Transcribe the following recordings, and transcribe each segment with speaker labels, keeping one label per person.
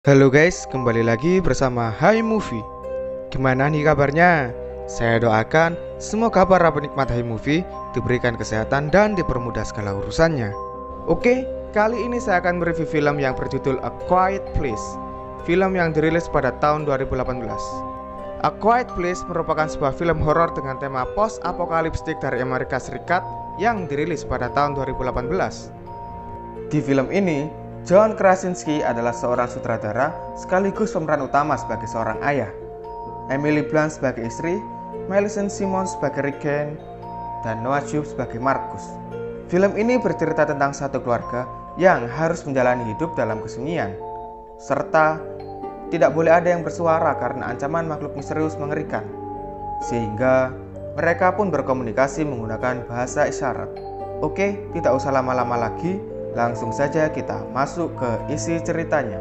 Speaker 1: Halo guys, kembali lagi bersama Hai Movie. Gimana nih kabarnya? Saya doakan semoga para penikmat Hai Movie diberikan kesehatan dan dipermudah segala urusannya. Oke, kali ini saya akan mereview film yang berjudul A Quiet Place. Film yang dirilis pada tahun 2018. A Quiet Place merupakan sebuah film horor dengan tema post-apokaliptik dari Amerika Serikat yang dirilis pada tahun 2018. Di film ini, John Krasinski adalah seorang sutradara sekaligus pemeran utama sebagai seorang ayah. Emily Blunt sebagai istri, Millicent Simmonds sebagai Regan, dan Noah Jupe sebagai Marcus. Film ini bercerita tentang satu keluarga yang harus menjalani hidup dalam kesunyian, serta tidak boleh ada yang bersuara karena ancaman makhluk misterius mengerikan. Sehingga mereka pun berkomunikasi menggunakan bahasa isyarat. Oke, tidak usah lama-lama lagi. Langsung saja kita masuk ke isi ceritanya.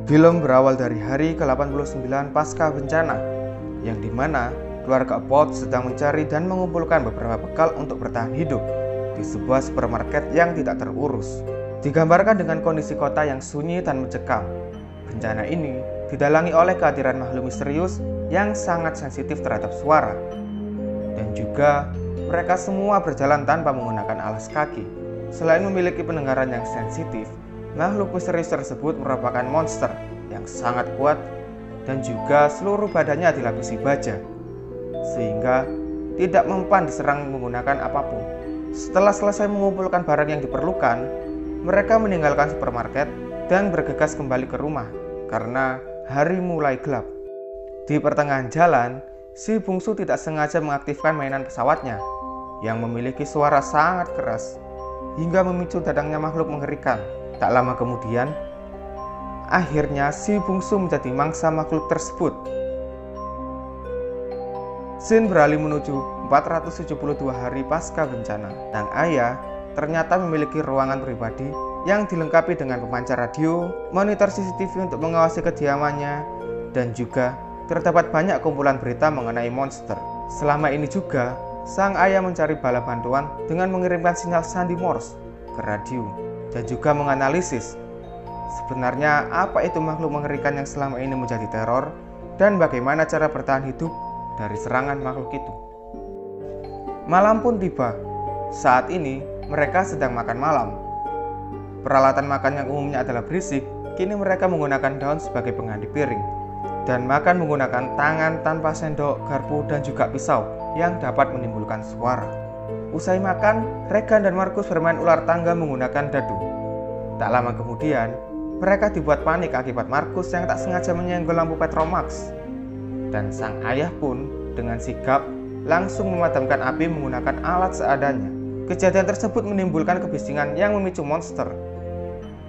Speaker 1: Film berawal dari hari ke-89 pasca bencana, yang dimana keluarga Abbott sedang mencari dan mengumpulkan beberapa bekal untuk bertahan hidup di sebuah supermarket yang tidak terurus. Digambarkan dengan kondisi kota yang sunyi dan mencekam. Bencana ini didalangi oleh kehadiran makhluk misterius yang sangat sensitif terhadap suara. Dan juga mereka semua berjalan tanpa menggunakan alas kaki. Selain memiliki pendengaran yang sensitif, makhluk misterius tersebut merupakan monster yang sangat kuat dan juga seluruh badannya dilapisi baja, sehingga tidak mempan diserang menggunakan apapun. Setelah selesai mengumpulkan barang yang diperlukan, mereka meninggalkan supermarket dan bergegas kembali ke rumah karena hari mulai gelap. Di pertengahan jalan, si bungsu tidak sengaja mengaktifkan mainan pesawatnya yang memiliki suara sangat keras hingga memicu datangnya makhluk mengerikan. Tak lama kemudian, akhirnya si bungsu menjadi mangsa makhluk tersebut. Scene beralih menuju 472 hari pasca bencana. Sang ayah ternyata memiliki ruangan pribadi yang dilengkapi dengan pemancar radio, monitor CCTV untuk mengawasi kediamannya, dan juga terdapat banyak kumpulan berita mengenai monster. Selama ini juga, sang ayah mencari bala bantuan dengan mengirimkan sinyal sandi Morse ke radio dan juga menganalisis sebenarnya apa itu makhluk mengerikan yang selama ini menjadi teror dan bagaimana cara bertahan hidup dari serangan makhluk itu. Malam pun tiba. Saat ini mereka sedang makan malam. Peralatan makan yang umumnya adalah berisik, kini mereka menggunakan daun sebagai pengganti piring dan makan menggunakan tangan tanpa sendok, garpu, dan juga pisau yang dapat menimbulkan suara. Usai makan, Regan dan Marcus bermain ular tangga menggunakan dadu. Tak lama kemudian, mereka dibuat panik akibat Marcus yang tak sengaja menyenggol lampu Petromax. Dan sang ayah pun dengan sigap langsung memadamkan api menggunakan alat seadanya. Kejadian tersebut menimbulkan kebisingan yang memicu monster.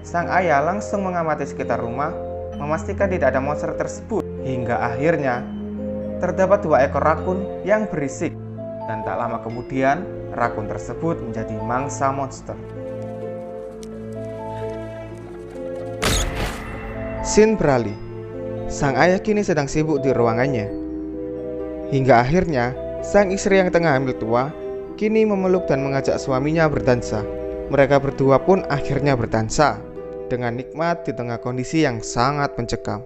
Speaker 1: Sang ayah langsung mengamati sekitar rumah, memastikan tidak ada monster tersebut, hingga akhirnya terdapat 2 ekor rakun yang berisik, dan tak lama kemudian rakun tersebut menjadi mangsa monster. Scene beralih. Sang ayah kini sedang sibuk di ruangannya, hingga akhirnya sang istri yang tengah hamil tua kini memeluk dan mengajak suaminya berdansa. Mereka berdua pun akhirnya berdansa dengan nikmat di tengah kondisi yang sangat mencekam.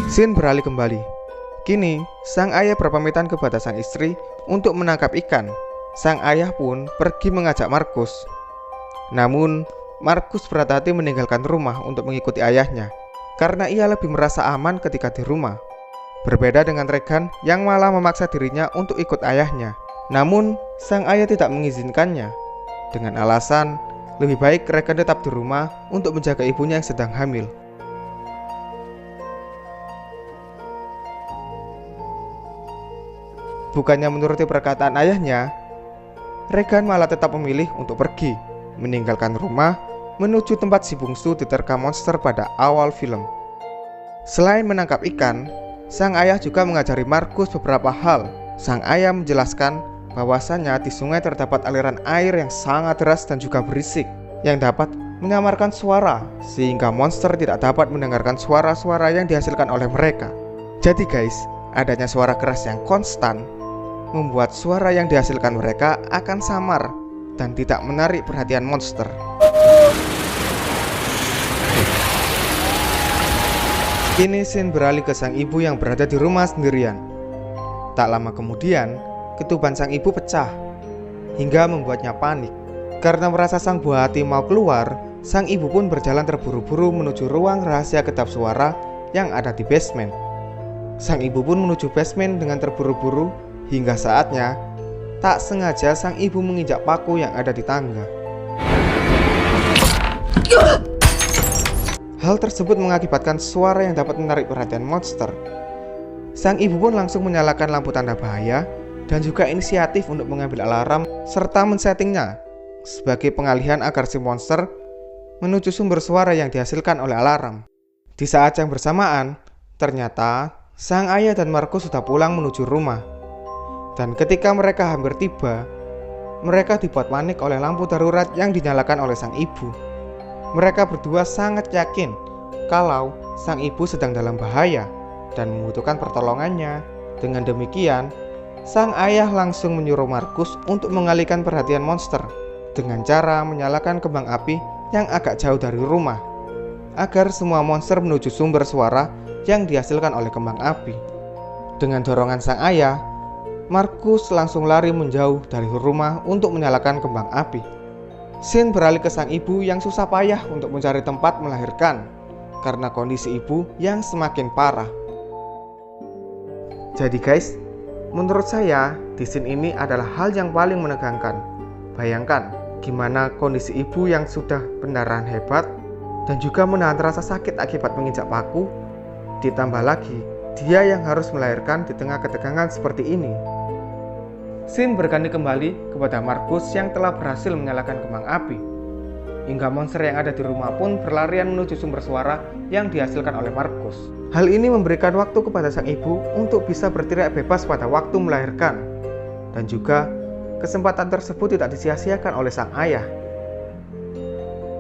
Speaker 1: Scene beralih kembali. Kini, sang ayah berpamitan kepada sang istri untuk menangkap ikan. Sang ayah pun pergi mengajak Marcus. Namun, Marcus berat hati meninggalkan rumah untuk mengikuti ayahnya karena ia lebih merasa aman ketika di rumah. Berbeda dengan Regan yang malah memaksa dirinya untuk ikut ayahnya. Namun, sang ayah tidak mengizinkannya dengan alasan lebih baik Regan tetap di rumah untuk menjaga ibunya yang sedang hamil. Bukannya menuruti perkataan ayahnya, Regan malah tetap memilih untuk pergi, meninggalkan rumah, menuju tempat si bungsu diterkam monster pada awal film. Selain menangkap ikan, sang ayah juga mengajari Marcus beberapa hal. Sang ayah menjelaskan bahwasannya di sungai terdapat aliran air yang sangat deras dan juga berisik yang dapat menyamarkan suara sehingga monster tidak dapat mendengarkan suara-suara yang dihasilkan oleh mereka. Jadi guys, adanya suara keras yang konstan membuat suara yang dihasilkan mereka akan samar dan tidak menarik perhatian monster. Kini scene beralih ke sang ibu yang berada di rumah sendirian. Tak lama kemudian, ketuban sang ibu pecah hingga membuatnya panik. Karena merasa sang buah hati mau keluar, sang ibu pun berjalan terburu-buru menuju ruang rahasia kedap suara yang ada di basement. Sang ibu pun menuju basement dengan terburu-buru hingga saatnya tak sengaja sang ibu menginjak paku yang ada di tangga. Hal tersebut mengakibatkan suara yang dapat menarik perhatian monster. Sang ibu pun langsung menyalakan lampu tanda bahaya dan juga inisiatif untuk mengambil alarm serta men-settingnya sebagai pengalihan agar si monster menuju sumber suara yang dihasilkan oleh alarm. Di saat yang bersamaan, ternyata sang ayah dan Markus sudah pulang menuju rumah. Dan ketika mereka hampir tiba, mereka dibuat panik oleh lampu darurat yang dinyalakan oleh sang ibu. Mereka berdua sangat yakin kalau sang ibu sedang dalam bahaya dan membutuhkan pertolongannya. Dengan demikian, sang ayah langsung menyuruh Markus untuk mengalihkan perhatian monster dengan cara menyalakan kembang api yang agak jauh dari rumah, agar semua monster menuju sumber suara yang dihasilkan oleh kembang api. Dengan dorongan sang ayah, Markus langsung lari menjauh dari rumah untuk menyalakan kembang api. Scene beralih ke sang ibu yang susah payah untuk mencari tempat melahirkan karena kondisi ibu yang semakin parah. Jadi guys, menurut saya di scene ini adalah hal yang paling menegangkan. Bayangkan gimana kondisi ibu yang sudah pendarahan hebat dan juga menahan rasa sakit akibat menginjak paku, ditambah lagi dia yang harus melahirkan di tengah ketegangan seperti ini. Scene berganti kembali kepada Markus yang telah berhasil menyalakan kembang api. Hingga monster yang ada di rumah pun berlarian menuju sumber suara yang dihasilkan oleh Markus. Hal ini memberikan waktu kepada sang ibu untuk bisa berteriak bebas pada waktu melahirkan. Dan juga kesempatan tersebut tidak disia-siakan oleh sang ayah.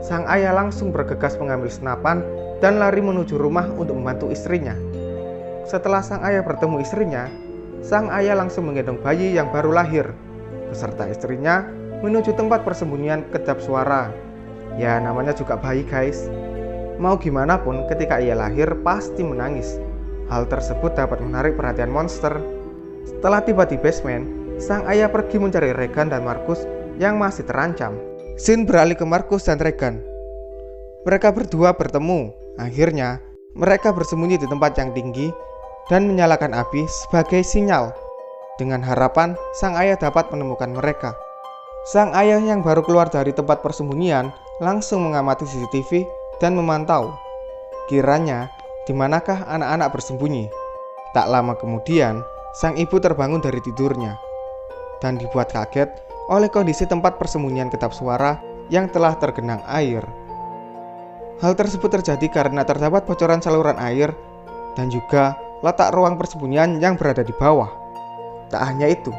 Speaker 1: Sang ayah langsung bergegas mengambil senapan dan lari menuju rumah untuk membantu istrinya. Setelah sang ayah bertemu istrinya, sang ayah langsung menggendong bayi yang baru lahir beserta istrinya menuju tempat persembunyian kedap suara. Ya, namanya juga bayi guys. Mau gimana pun ketika ia lahir pasti menangis. Hal tersebut dapat menarik perhatian monster. Setelah tiba di basement, sang ayah pergi mencari Regan dan Markus yang masih terancam. Scene beralih ke Markus dan Regan. Mereka berdua bertemu. Akhirnya mereka bersembunyi di tempat yang tinggi dan menyalakan api sebagai sinyal dengan harapan sang ayah dapat menemukan mereka. Sang ayah yang baru keluar dari tempat persembunyian langsung mengamati CCTV dan memantau kiranya di manakah anak-anak bersembunyi. Tak lama kemudian, sang ibu terbangun dari tidurnya dan dibuat kaget oleh kondisi tempat persembunyian kedap suara yang telah tergenang air. Hal tersebut terjadi karena terdapat bocoran saluran air dan juga letak ruang persembunyian yang berada di bawah. Tak hanya itu,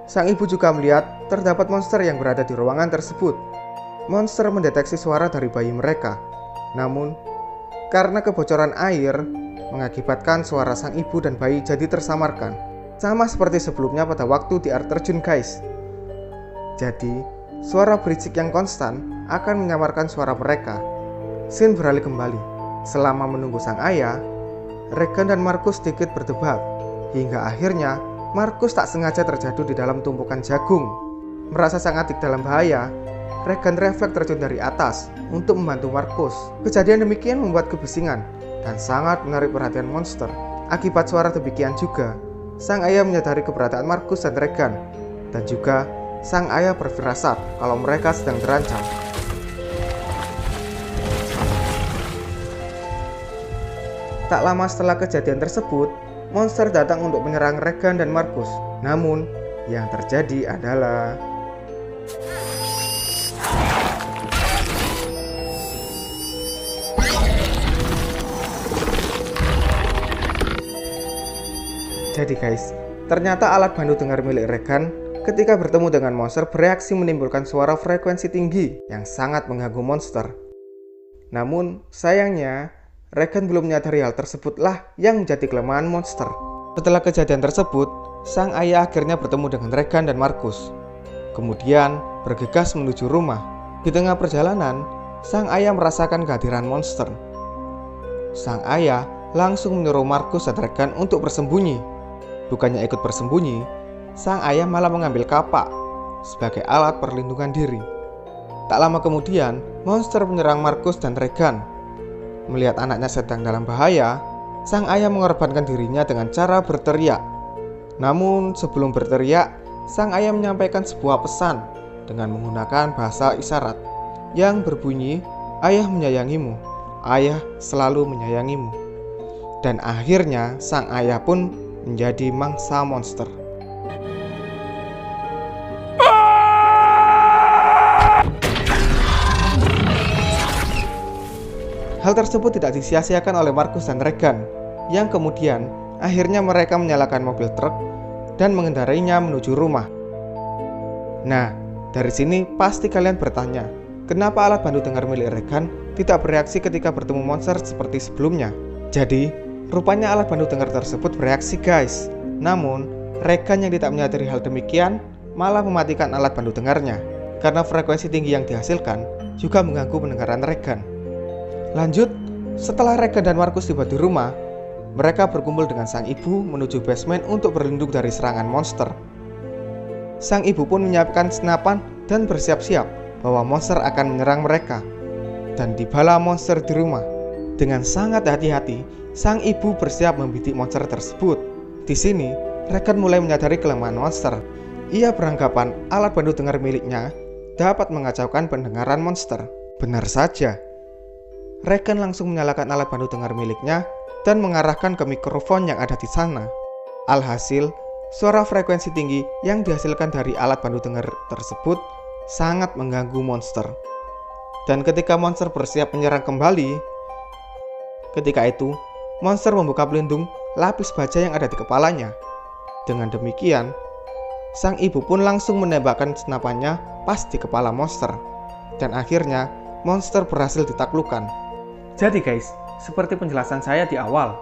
Speaker 1: sang ibu juga melihat terdapat monster yang berada di ruangan tersebut. Monster mendeteksi suara dari bayi mereka. Namun, karena kebocoran air mengakibatkan suara sang ibu dan bayi jadi tersamarkan. Sama seperti sebelumnya pada waktu di air terjun guys. Jadi, suara berisik yang konstan akan menyamarkan suara mereka. Scene beralih kembali. Selama menunggu sang ayah, Regan dan Markus sedikit berdebat, hingga akhirnya Markus tak sengaja terjatuh di dalam tumpukan jagung. Merasa sang adik dalam bahaya, Regan refleks terjun dari atas untuk membantu Markus. Kejadian demikian membuat kebisingan dan sangat menarik perhatian monster. Akibat suara demikian juga, sang ayah menyadari keberadaan Markus dan Regan, dan juga sang ayah berfirasat kalau mereka sedang terancam. Tak lama setelah kejadian tersebut, monster datang untuk menyerang Regan dan Markus. Namun, yang terjadi adalah Jadi guys, ternyata alat bantu dengar milik Regan ketika bertemu dengan monster bereaksi menimbulkan suara frekuensi tinggi yang sangat mengganggu monster. Namun, sayangnya Regan belum menyadari hal tersebutlah yang menjadi kelemahan monster. Setelah kejadian tersebut, sang ayah akhirnya bertemu dengan Regan dan Markus. Kemudian bergegas menuju rumah. Di tengah perjalanan, sang ayah merasakan kehadiran monster. Sang ayah langsung menyuruh Markus dan Regan untuk bersembunyi. Bukannya ikut bersembunyi, sang ayah malah mengambil kapak sebagai alat perlindungan diri. Tak lama kemudian, monster menyerang Markus dan Regan. Melihat anaknya sedang dalam bahaya, sang ayah mengorbankan dirinya dengan cara berteriak. Namun sebelum berteriak, sang ayah menyampaikan sebuah pesan dengan menggunakan bahasa isyarat yang berbunyi, "Ayah menyayangimu, ayah selalu menyayangimu." Dan akhirnya sang ayah pun menjadi mangsa monster. Hal tersebut tidak disia-siakan oleh Markus dan Regan, yang kemudian akhirnya mereka menyalakan mobil truk dan mengendarainya menuju rumah. Nah, dari sini pasti kalian bertanya, kenapa alat bantu dengar milik Regan tidak bereaksi ketika bertemu monster seperti sebelumnya? Jadi, rupanya alat bantu dengar tersebut bereaksi guys. Namun, Regan yang tidak menyadari hal demikian malah mematikan alat bantu dengarnya, karena frekuensi tinggi yang dihasilkan juga mengganggu pendengaran Regan. Lanjut, setelah Regan dan Markus tiba di rumah, mereka berkumpul dengan sang ibu menuju basement untuk berlindung dari serangan monster. Sang ibu pun menyiapkan senapan dan bersiap-siap bahwa monster akan menyerang mereka. Dan tibalah monster di rumah. Dengan sangat hati-hati, sang ibu bersiap membidik monster tersebut. Di sini, Regan mulai menyadari kelemahan monster. Ia beranggapan alat bantu dengar miliknya dapat mengacaukan pendengaran monster. Benar saja. Regan langsung menyalakan alat bantu dengar miliknya dan mengarahkan ke mikrofon yang ada di sana. Alhasil, suara frekuensi tinggi yang dihasilkan dari alat bantu dengar tersebut sangat mengganggu monster. Dan ketika monster bersiap menyerang kembali, ketika itu, monster membuka pelindung lapis baja yang ada di kepalanya. Dengan demikian, sang ibu pun langsung menembakkan senapannya pas di kepala monster. Dan akhirnya, monster berhasil ditaklukkan. Jadi guys, seperti penjelasan saya di awal,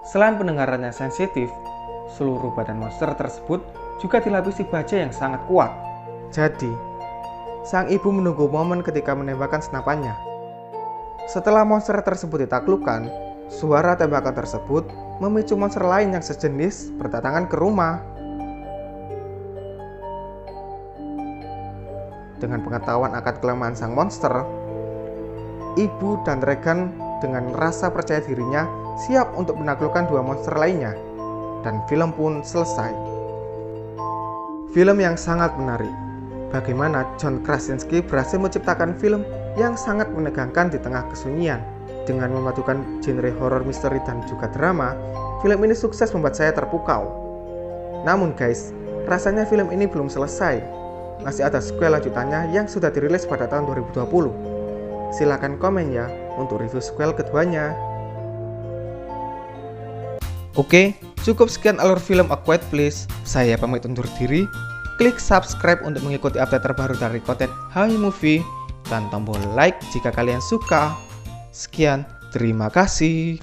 Speaker 1: selain pendengarannya sensitif, seluruh badan monster tersebut juga dilapisi baja yang sangat kuat. Jadi, sang ibu menunggu momen ketika menembakkan senapannya. Setelah monster tersebut ditaklukkan, suara tembakan tersebut memicu monster lain yang sejenis berdatangan ke rumah. Dengan pengetahuan akan kelemahan sang monster, ibu dan Regan dengan rasa percaya dirinya siap untuk menaklukkan dua monster lainnya. Dan film pun selesai. Film yang sangat menarik. Bagaimana John Krasinski berhasil menciptakan film yang sangat menegangkan di tengah kesunyian. Dengan memadukan genre horor, misteri, dan juga drama, film ini sukses membuat saya terpukau. Namun guys, rasanya film ini belum selesai. Masih ada sequel lanjutannya yang sudah dirilis pada tahun 2020. Silahkan komen ya untuk review sequel keduanya. Oke, cukup sekian alur film A Quiet Place. Saya pamit undur diri. Klik subscribe untuk mengikuti update terbaru dari konten Hai Movie, dan tombol like jika kalian suka. Sekian, terima kasih.